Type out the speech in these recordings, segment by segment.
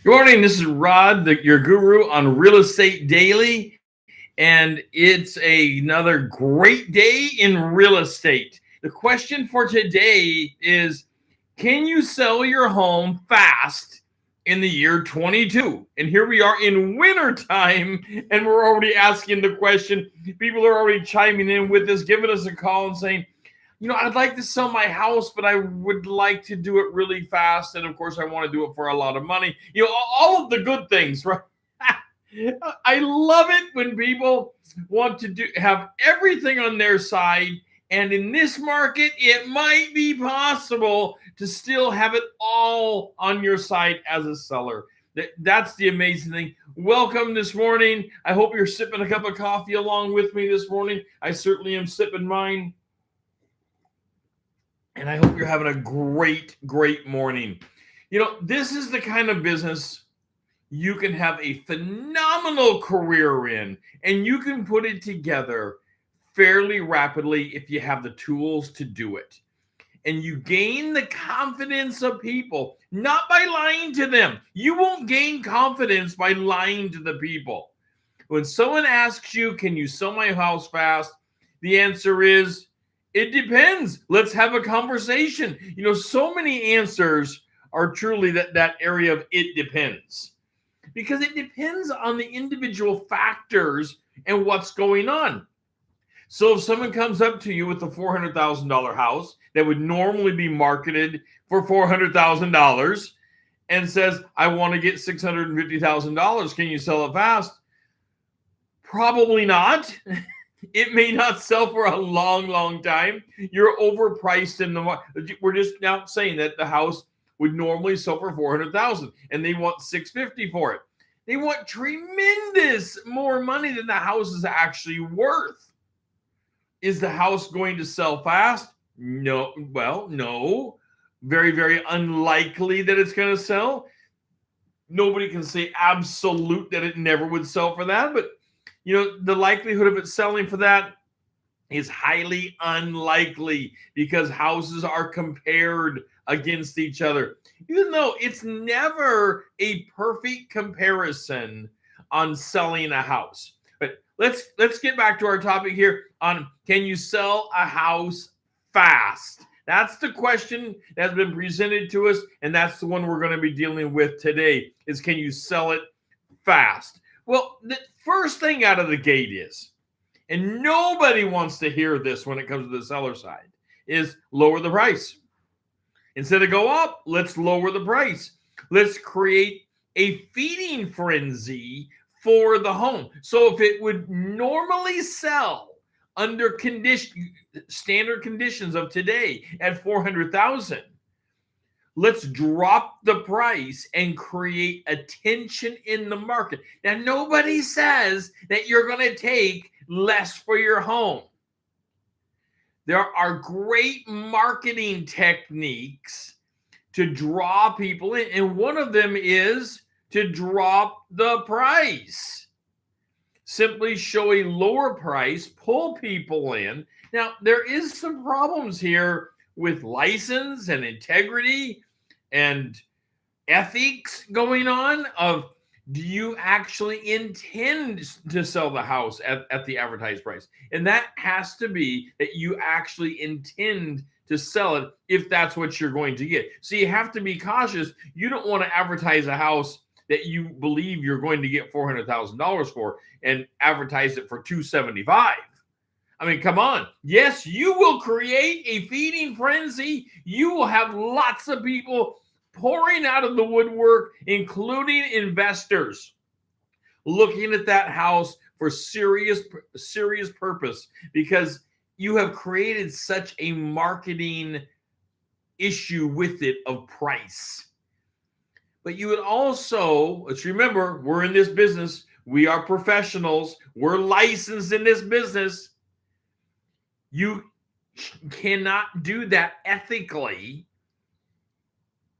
Good morning. This is Rod, your guru on Real Estate Daily, and it's another great day in real estate. The question for today is, can you sell your home fast in the year 22? And here we are in winter time, and we're already asking the question. People are already chiming in with us, giving us a call and saying, I'd like to sell my house, but I would like to do it really fast. And of course, I want to do it for a lot of money. All of the good things, right? I love it when people want to have everything on their side. And in this market, it might be possible to still have it all on your side as a seller. That's the amazing thing. Welcome this morning. I hope you're sipping a cup of coffee along with me this morning. I certainly am sipping mine. And I hope you're having a great morning. This is the kind of business you can have a phenomenal career in, and you can put it together fairly rapidly if you have the tools to do it. And you gain the confidence of people, not by lying to them. You won't gain confidence by lying to the people. When someone asks you, can you sell my house fast? The answer is, it depends. Let's have a conversation. So many answers are truly that area of it depends. Because it depends on the individual factors and what's going on. So if someone comes up to you with a $400,000 house that would normally be marketed for $400,000 and says, I want to get $650,000, can you sell it fast? Probably not. It may not sell for a long time. You're overpriced in the market. We're just now saying that the house would normally sell for $400,000 and they want $650,000 for it. They want tremendous more money than the house is actually worth. Is the house going to sell fast? No. Well, no. Very unlikely that it's going to sell. Nobody can say absolute that it never would sell for that, but the likelihood of it selling for that is highly unlikely because houses are compared against each other, even though it's never a perfect comparison on selling a house. But let's get back to our topic here on, can you sell a house fast? That's the question that's been presented to us, and that's the one we're going to be dealing with today, is can you sell it fast? Well, the first thing out of the gate is, and nobody wants to hear this when it comes to the seller side, is lower the price. Instead of go up, let's lower the price. Let's create a feeding frenzy for the home. So if it would normally sell under standard conditions of today at $400,000, let's drop the price and create a tension in the market. Now, nobody says that you're going to take less for your home. There are great marketing techniques to draw people in, and one of them is to drop the price. Simply show a lower price, pull people in. Now, there is some problems here with license and integrity and ethics going on of, do you actually intend to sell the house at the advertised price? And that has to be that you actually intend to sell it if that's what you're going to get. So you have to be cautious. You don't want to advertise a house that you believe you're going to get $400,000 for and advertise it for $275,000. I mean, come on. Yes, you will create a feeding frenzy. You will have lots of people pouring out of the woodwork, including investors, looking at that house for serious purpose, because you have created such a marketing issue with it of price. But you would also, let's remember, we're in this business. We are professionals. We're licensed in this business. You cannot do that ethically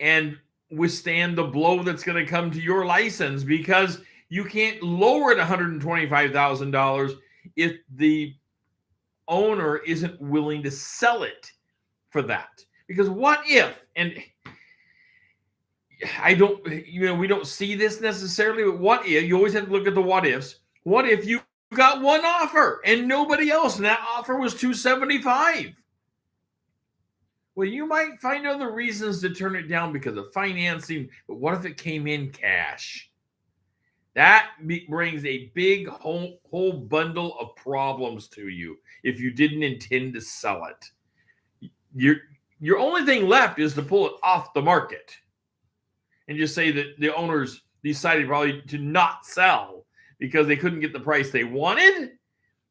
and withstand the blow that's going to come to your license, because you can't lower it $125,000 if the owner isn't willing to sell it for that. Because what if, and I don't, we don't see this necessarily, but what if, you always have to look at the what ifs. What if you got one offer and nobody else, and that offer was 275? Well, you might find other reasons to turn it down because of financing, but what if it came in cash? That brings a big whole bundle of problems to you if you didn't intend to sell it. Your only thing left is to pull it off the market and just say that the owners decided probably to not sell because they couldn't get the price they wanted.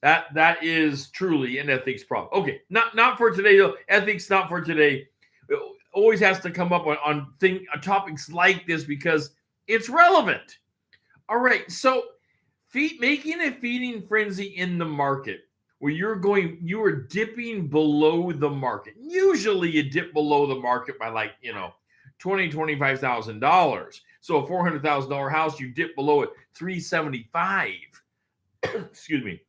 That is truly an ethics problem. Okay, not for today though. Ethics not for today. It always has to come up on topics like this because it's relevant. All right, so making a feeding frenzy in the market where you are dipping below the market. Usually you dip below the market by like, $25,000. So a $400,000 house, you dip below it $375. Excuse me.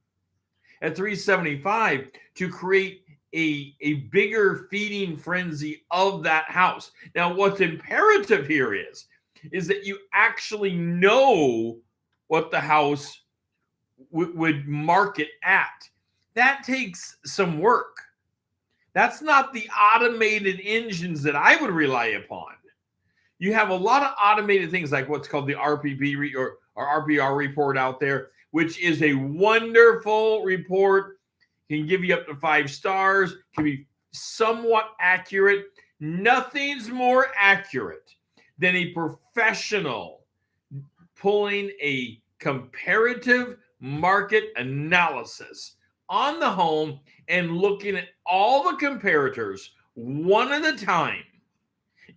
At $375 to create a bigger feeding frenzy of that house. Now, what's imperative here is that you actually know what the house would market at. That takes some work. That's not the automated engines that I would rely upon. You have a lot of automated things like what's called the RPP or RPR report out there, which is a wonderful report. Can give you up to 5 stars, can be somewhat accurate. Nothing's more accurate than a professional pulling a comparative market analysis on the home and looking at all the comparators one at a time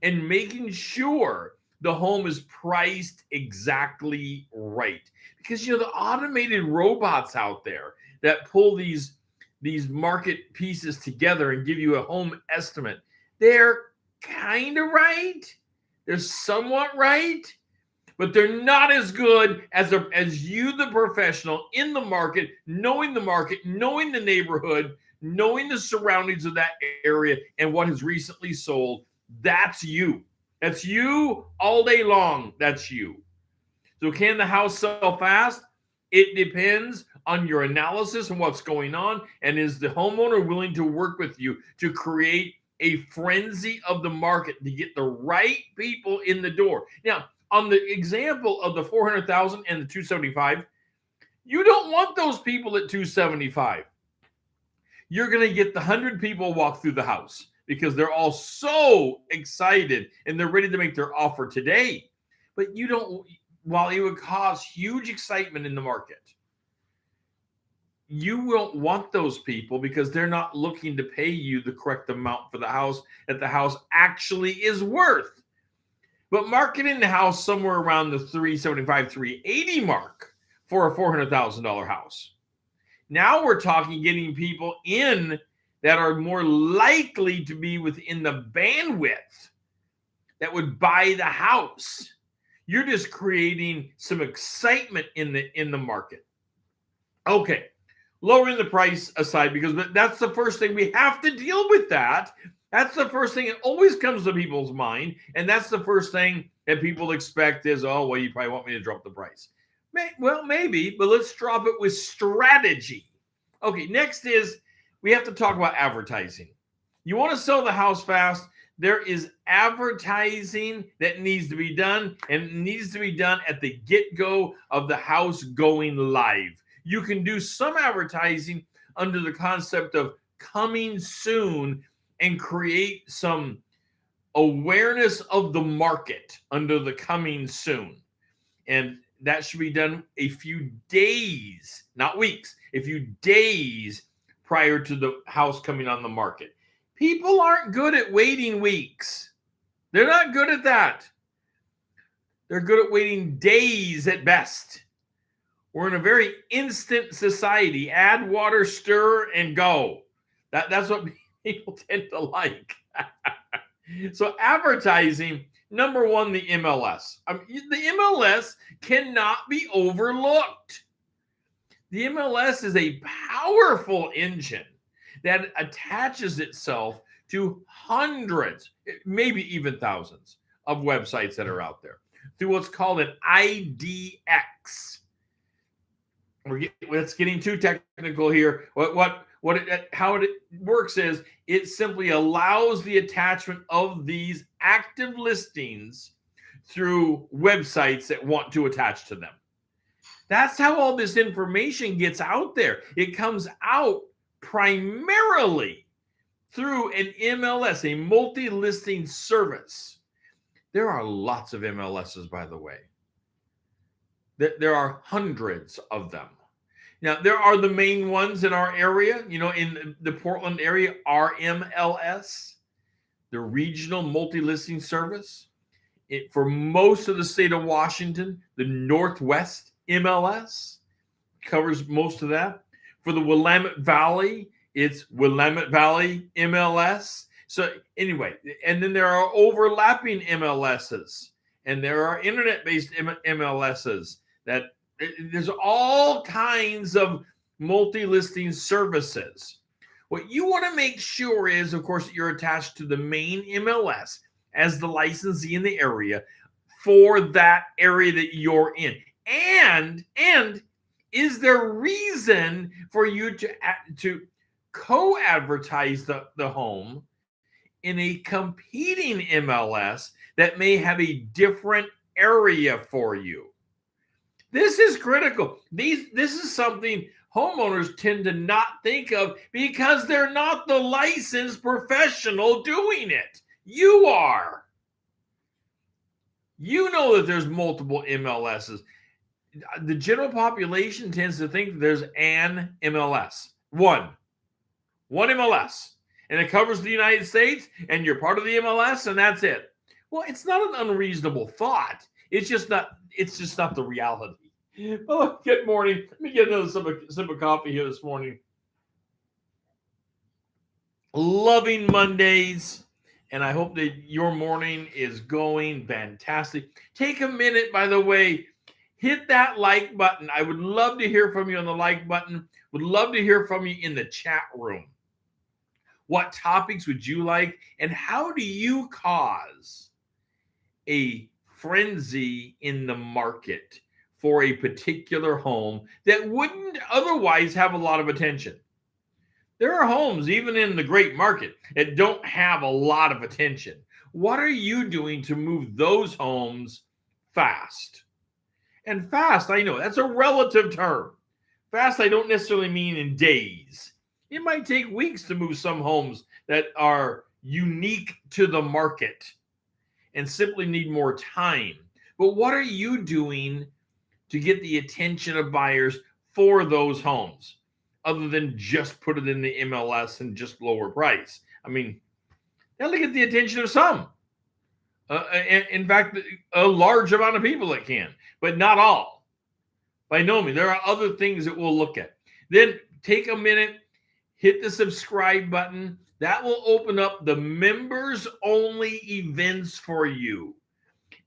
and making sure the home is priced exactly right. Because, the automated robots out there that pull these market pieces together and give you a home estimate, they're kind of right. They're somewhat right, but they're not as good as you, the professional in the market, knowing the neighborhood, knowing the surroundings of that area and what has recently sold. That's you. That's you all day long. That's you. So can the house sell fast? It depends on your analysis and what's going on. And is the homeowner willing to work with you to create a frenzy of the market to get the right people in the door? Now, on the example of the 400,000 and the 275, you don't want those people at 275. You're going to get the 100 people walk through the house because they're all so excited and they're ready to make their offer today. But while it would cause huge excitement in the market, you won't want those people because they're not looking to pay you the correct amount for the house that the house actually is worth. But marketing the house somewhere around the 375, 380 mark for a $400,000 house. Now we're talking getting people in that are more likely to be within the bandwidth that would buy the house. You're just creating some excitement in the market. Okay, lowering the price aside, because that's the first thing we have to deal with. That's the first thing that always comes to people's mind, and that's the first thing that people expect is, oh, well, you probably want me to drop the price. Well, maybe, but let's drop it with strategy. Okay, next is we have to talk about advertising. You want to sell the house fast, there is advertising that needs to be done, and it needs to be done at the get-go of the house going live. You can do some advertising under the concept of coming soon and create some awareness of the market under the coming soon. And that should be done a few days, not weeks, a few days prior to the house coming on the market. People aren't good at waiting weeks. They're not good at that. They're good at waiting days at best. We're in a very instant society. Add water, stir, and go. That's what people tend to like. So advertising, number one, the MLS. The MLS cannot be overlooked. The MLS is a powerful engine that attaches itself to hundreds, maybe even thousands of websites that are out there through what's called an IDX. It's getting too technical here. How it works is it simply allows the attachment of these active listings through websites that want to attach to them. That's how all this information gets out there. It comes out primarily through an MLS, a multi-listing service. There are lots of MLSs, by the way. There are hundreds of them. Now, there are the main ones in our area, in the Portland area, RMLS, the Regional Multi-Listing Service. For most of the state of Washington, the Northwest MLS covers most of that. For the Willamette Valley, it's Willamette Valley MLS. So anyway, and then there are overlapping MLSs, and there are internet-based MLSs that there's all kinds of multi-listing services. What you want to make sure is, of course, that you're attached to the main MLS as the licensee in the area for that area that you're in. And is there reason for you to co-advertise the home in a competing MLS that may have a different area for you? This is critical. This is something homeowners tend to not think of because they're not the licensed professional doing it. You are. You know that there's multiple MLSs. The general population tends to think that there's an MLS. One MLS. And it covers the United States, and you're part of the MLS, and that's it. Well, it's not an unreasonable thought. It's just not the reality. Oh, good morning. Let me get another sip of coffee here this morning. Loving Mondays, and I hope that your morning is going fantastic. Take a minute, by the way, hit that like button. I would love to hear from you on the like button. Would love to hear from you in the chat room. What topics would you like, and how do you cause a frenzy in the market for a particular home that wouldn't otherwise have a lot of attention? There are homes, even in the great market, that don't have a lot of attention. What are you doing to move those homes fast? And fast, I know, that's a relative term. Fast, I don't necessarily mean in days. It might take weeks to move some homes that are unique to the market and simply need more time. But what are you doing to get the attention of buyers for those homes, other than just put it in the MLS and just lower price? I mean, that'll get the attention of some. In fact, a large amount of people that can, but not all. By no means. There are other things that we'll look at. Then take a minute, hit the subscribe button. That will open up the members only events for you.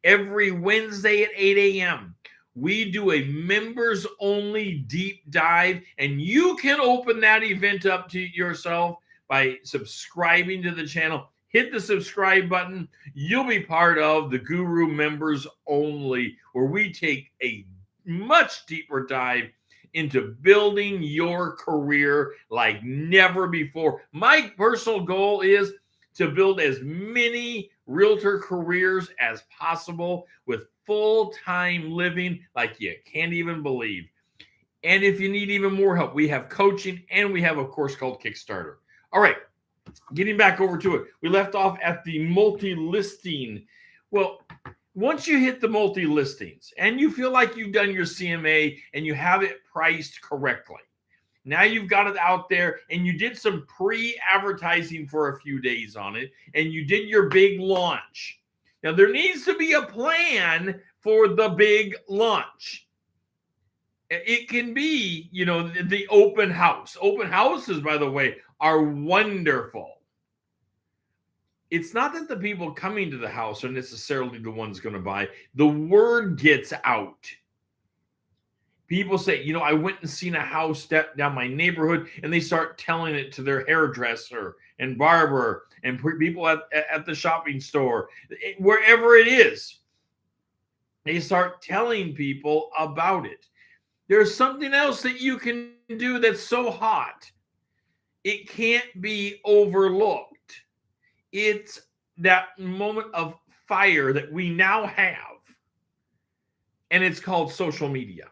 Every Wednesday at 8 a.m., we do a members only deep dive, and you can open that event up to yourself by subscribing to the channel. Hit the subscribe button. You'll be part of the Guru members only, where we take a much deeper dive into building your career like never before. My personal goal is to build as many realtor careers as possible with full-time living like you can't even believe. And if you need even more help, we have coaching, and we have a course called Kickstarter. All right, getting back over to it. We left off at the multi-listing. Well, once you hit the multi-listings and you feel like you've done your CMA and you have it priced correctly, now you've got it out there and you did some pre-advertising for a few days on it, and you did your big launch. Now, there needs to be a plan for the big launch. It can be, the open house. Open houses, by the way, are wonderful. It's not that the people coming to the house are necessarily the ones going to buy. The word gets out. People say, I went and seen a house down my neighborhood, and they start telling it to their hairdresser and barber and people at the shopping store, wherever it is, they start telling people about it. There's something else that you can do that's so hot, it can't be overlooked. It's that moment of fire that we now have, and it's called social media.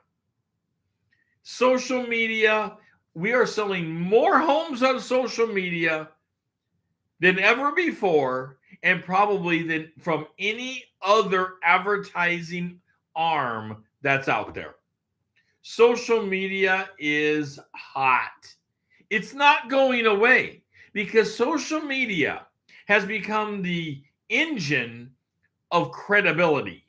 Social media, we are selling more homes on social media than ever before, and probably than from any other advertising arm that's out there. Social media is hot. It's not going away because social media has become the engine of credibility.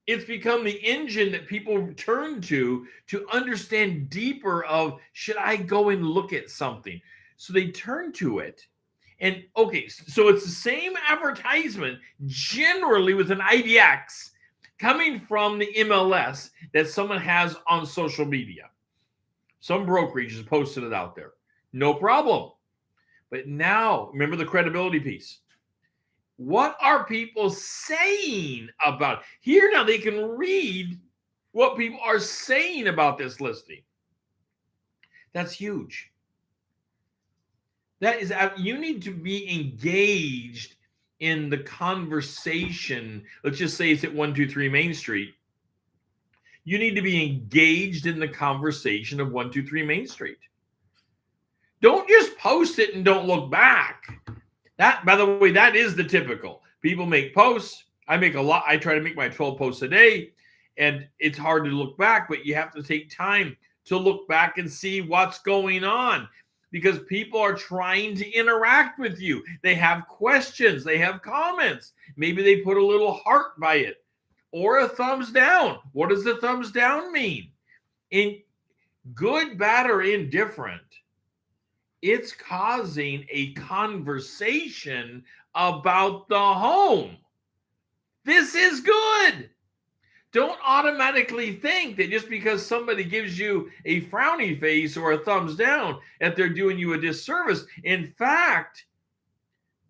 It's become the engine that people turn to understand deeper of, should I go and look at something? So they turn to it. And okay, so it's the same advertisement generally with an IDX coming from the MLS that someone has on social media. Some brokerage has posted it out there. No problem. But now, remember the credibility piece. What are people saying about? Here now they can read what people are saying about this listing. That's huge. That is, you need to be engaged in the conversation. Let's just say it's at 123 Main Street. You need to be engaged in the conversation of 123 Main Street. Don't just post it and don't look back. That, by the way, that is the typical. People make posts. I make a lot. I try to make my 12 posts a day, and it's hard to look back, but you have to take time to look back and see what's going on, because people are trying to interact with you. They have questions. They have comments. Maybe they put a little heart by it or a thumbs down. What does the thumbs down mean? In good, bad, or indifferent, it's causing a conversation about the home. This is good. Don't automatically think that just because somebody gives you a frowny face or a thumbs down that they're doing you a disservice. In fact,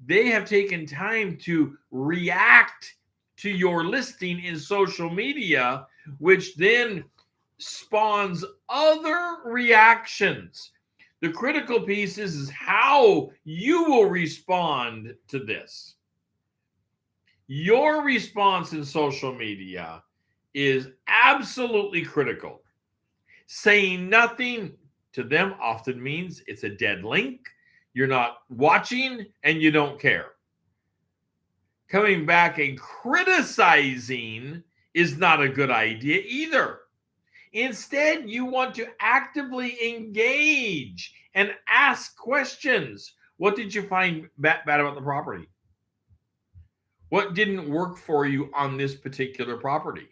they have taken time to react to your listing in social media, which then spawns other reactions. The critical piece is how you will respond to this. Your response in social media is absolutely critical. Saying nothing to them often means it's a dead link. You're not watching and you don't care. Coming back and criticizing is not a good idea either. Instead, you want to actively engage and ask questions. What did you find bad about the property? What didn't work for you on this particular property?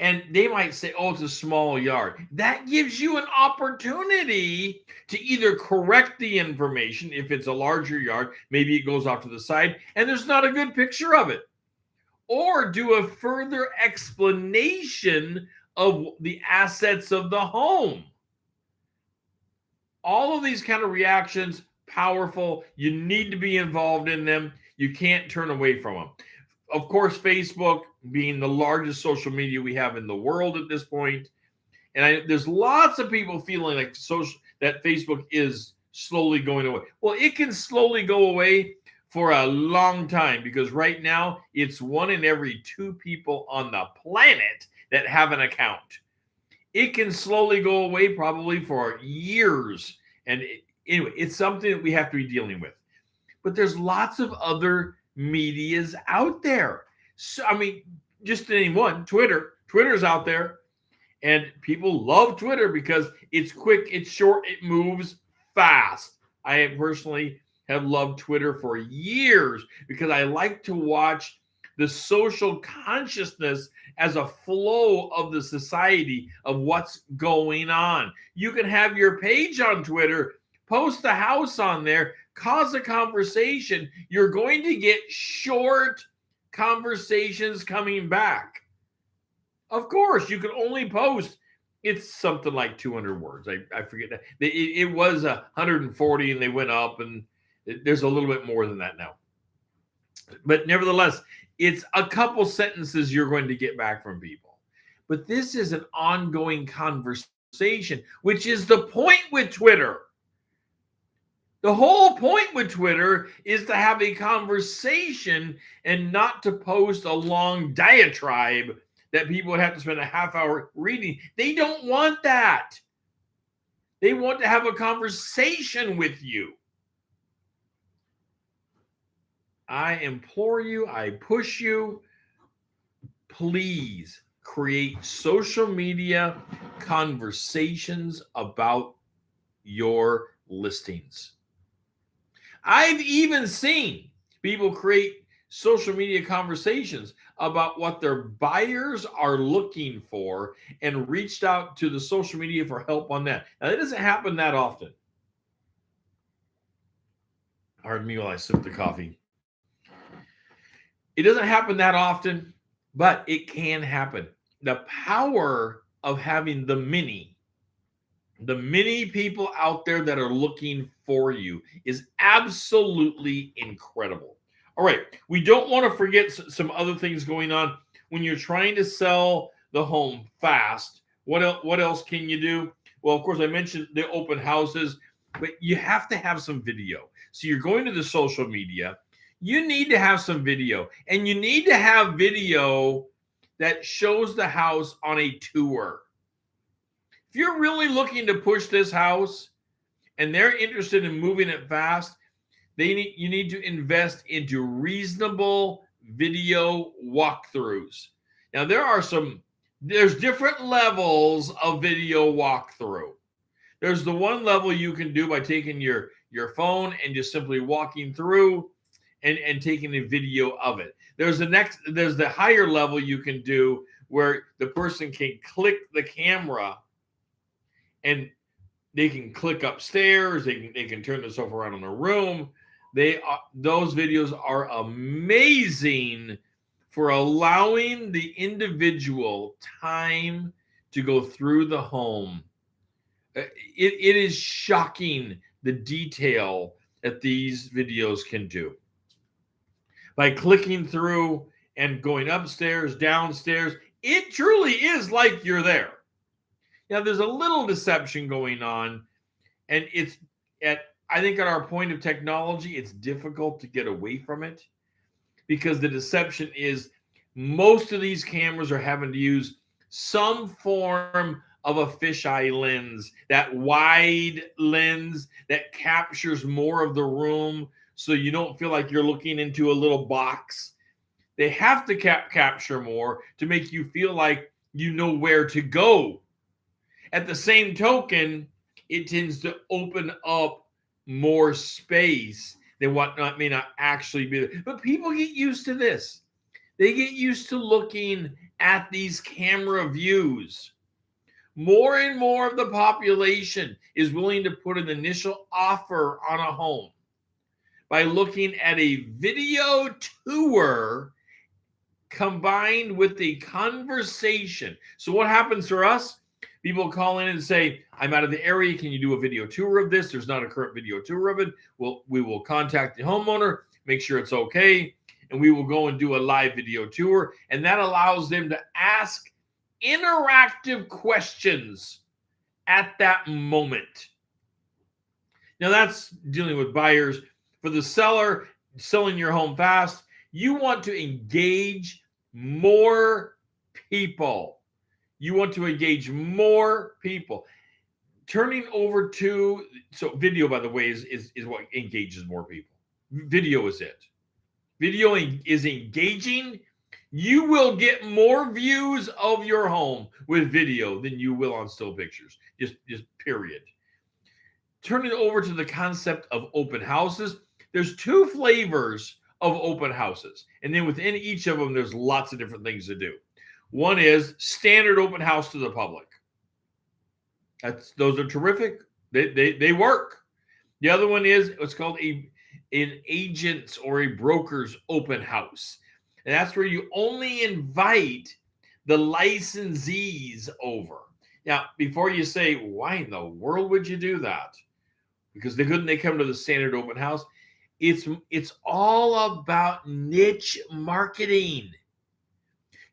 And they might say, oh, it's a small yard. That gives you an opportunity to either correct the information. If it's a larger yard, maybe it goes off to the side and there's not a good picture of it. Or do a further explanation of the assets of the home. All of these kind of reactions, powerful. You need to be involved in them. You can't turn away from them. Of course, Facebook being the largest social media we have in the world at this point. And there's lots of people feeling like that Facebook is slowly going away. Well, it can slowly go away for a long time, because right now it's 1 in every 2 people on the planet that have an account. It can slowly go away probably for years. And anyway, it's something that we have to be dealing with. But there's lots of other medias out there. So, I mean, just to name one, Twitter's out there, and people love Twitter because it's quick, it's short, it moves fast. I personally have loved Twitter for years because I like to watch the social consciousness as a flow of the society of what's going on. You can have your page on Twitter, post the house on there, cause a conversation. You're going to get short conversations coming back. Of course, you can only post It's something like 200 words. I forget that. It was 140 and they went up, and there's a little bit more than that now. But nevertheless, it's a couple sentences you're going to get back from people. But this is an ongoing conversation, which is the point with Twitter. The whole point with Twitter is to have a conversation and not to post a long diatribe that people would have to spend a half hour reading. They don't want that. They want to have a conversation with you. I implore you, I push you, please create social media conversations about your listings. I've even seen people create social media conversations about what their buyers are looking for and reached out to the social media for help on that. Now, that doesn't happen that often. Pardon me while I sip the coffee. It doesn't happen that often, but it can happen. The power of having the many people out there that are looking for you is absolutely incredible. All right, we don't want to forget some other things going on when you're trying to sell the home fast. What else can you do? Well, of course, I mentioned the open houses, but you have to have some video. So you're going to the social media. You need to have some video, and you need to have video that shows the house on a tour. If you're really looking to push this house and they're interested in moving it fast, you need to invest into reasonable video walkthroughs. Now, there's different levels of video walkthrough. There's the one level you can do by taking your phone and just simply walking through and taking a video of it. There's the higher level you can do where the person can click the camera and they can click upstairs. They can turn the sofa around in a room. Those videos are amazing for allowing the individual time to go through the home. It is shocking the detail that these videos can do. By clicking through and going upstairs, downstairs, it truly is like you're there. Now, there's a little deception going on, and I think at our point of technology, it's difficult to get away from it because the deception is most of these cameras are having to use some form of a fisheye lens, that wide lens that captures more of the room so you don't feel like you're looking into a little box. They have to capture more to make you feel like you know where to go. At the same token, it tends to open up more space than what may not actually be there. But people get used to this. They get used to looking at these camera views. More and more of the population is willing to put an initial offer on a home by looking at a video tour combined with a conversation. So what happens for us? People call in and say, I'm out of the area. Can you do a video tour of this? There's not a current video tour of it. We will contact the homeowner, make sure it's okay, and we will go and do a live video tour. And that allows them to ask interactive questions at that moment. Now, that's dealing with buyers. For the seller selling your home fast, you want to engage more people. You want to engage more people. Turning over to, so video, by the way, is what engages more people. Video is it. Video is engaging. You will get more views of your home with video than you will on still pictures. Just period. Turning over to the concept of open houses, there's two flavors of open houses. And then within each of them, there's lots of different things to do. One is standard open house to the public. Those are terrific. They work. The other one is what's called an agent's or a broker's open house. And that's where you only invite the licensees over. Now, before you say, why in the world would you do that? Because they come to the standard open house. It's all about niche marketing.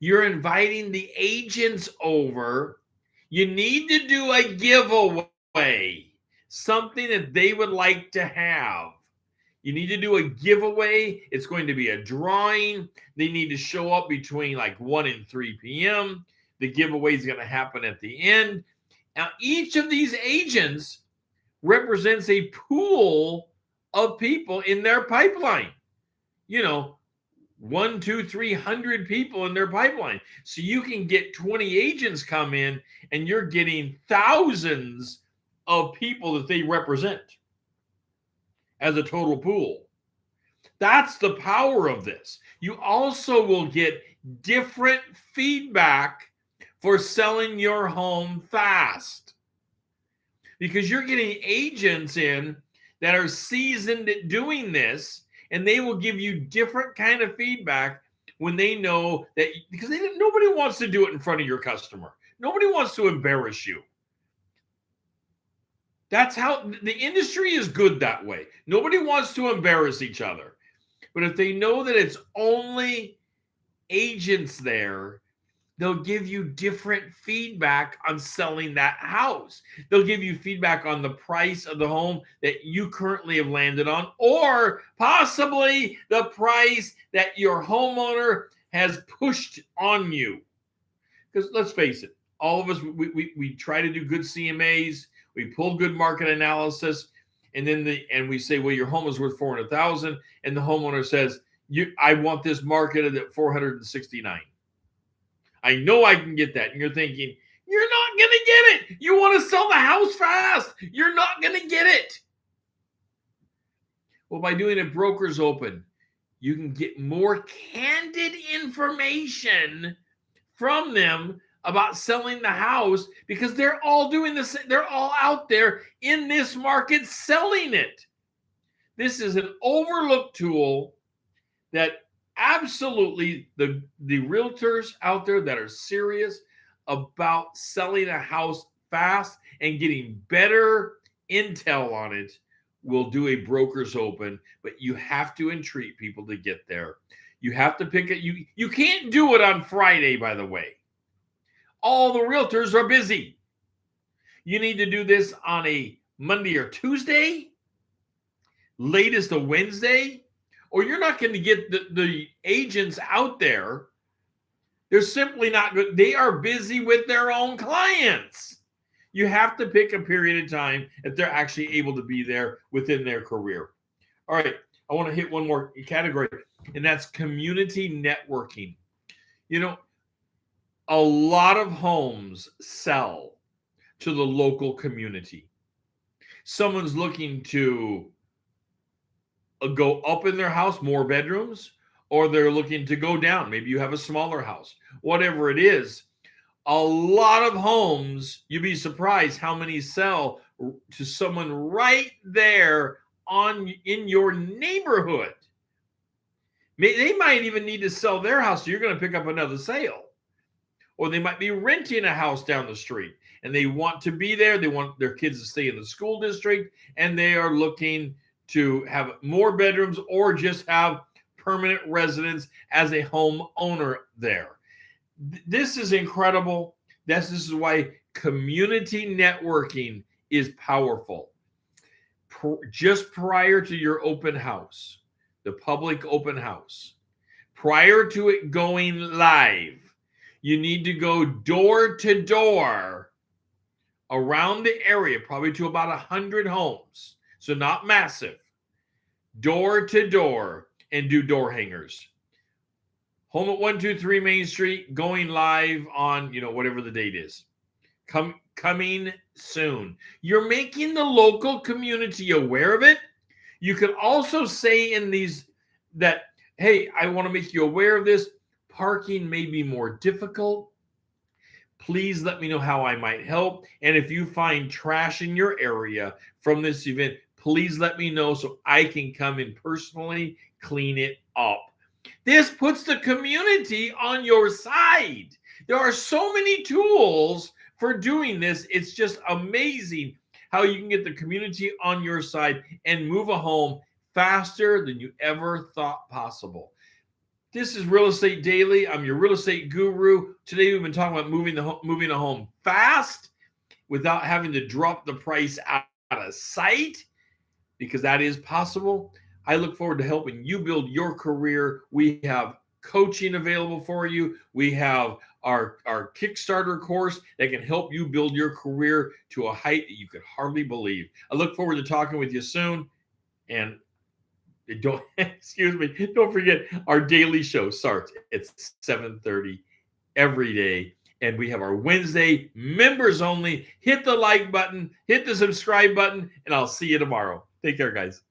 You're inviting the agents over. You need to do a giveaway, something that they would like to have. You need to do a giveaway. It's going to be a drawing. They need to show up between like 1 and 3 p.m. The giveaway is going to happen at the end. Now, each of these agents represents a pool of people in their pipeline. 1, 2, 300 people in their pipeline. So you can get 20 agents come in and you're getting thousands of people that they represent as a total pool. That's the power of this. You also will get different feedback for selling your home fast, because you're getting agents in that are seasoned at doing this, and they will give you different kind of feedback when they know that, because nobody wants to do it in front of your customer. Nobody wants to embarrass you. That's how the industry is good that way. Nobody wants to embarrass each other. But if they know that it's only agents there, they'll give you different feedback on selling that house. They'll give you feedback on the price of the home that you currently have landed on, or possibly the price that your homeowner has pushed on you. Because let's face it, all of us, we try to do good CMAs, we pull good market analysis, and then we say, well, your home is worth $400,000, and the homeowner says, I want this marketed at $469,000. I know I can get that. And you're thinking, you're not going to get it. You want to sell the house fast. You're not going to get it. Well, by doing a broker's open, you can get more candid information from them about selling the house, because they're all doing this. They're all out there in this market selling it. This is an overlooked tool that absolutely the realtors out there that are serious about selling a house fast and getting better intel on it will do a broker's open. But you have to entreat people to get there. You have to pick it. You can't do it on Friday, by the way. All the realtors are busy. You need to do this on a Monday or Tuesday, latest a Wednesday, or you're not going to get the agents out there. They're simply not good. They are busy with their own clients. You have to pick a period of time if they're actually able to be there within their career. All right, I want to hit one more category, and that's community networking. A lot of homes sell to the local community. Someone's looking to go up in their house, more bedrooms, or they're looking to go down. Maybe you have a smaller house. Whatever it is, a lot of homes, you'd be surprised how many sell to someone right there in your neighborhood. They might even need to sell their house, so you're going to pick up another sale. Or they might be renting a house down the street, and they want to be there. They want their kids to stay in the school district, and they are looking to have more bedrooms or just have permanent residence as a homeowner there. This is incredible. This is why community networking is powerful. Just prior to your open house, the public open house, prior to it going live, you need to go door to door around the area, probably to about 100 homes. So not massive. Door to door, and do door hangers. Home at 123 Main Street, going live on, whatever the date is. Coming soon. You're making the local community aware of it. You can also say in these that, hey, I want to make you aware of this. Parking may be more difficult. Please let me know how I might help. And if you find trash in your area from this event, please let me know so I can come in personally, clean it up. This puts the community on your side. There are so many tools for doing this. It's just amazing how you can get the community on your side and move a home faster than you ever thought possible. This is Real Estate Daily. I'm your real estate guru. Today we've been talking about moving a home fast without having to drop the price out of sight, because that is possible. I look forward to helping you build your career. We have coaching available for you. We have our Kickstarter course that can help you build your career to a height that you could hardly believe. I look forward to talking with you soon. And don't don't forget, our daily show starts at 7:30 every day. And we have our Wednesday members only. Hit the like button, hit the subscribe button, and I'll see you tomorrow. Take care, guys.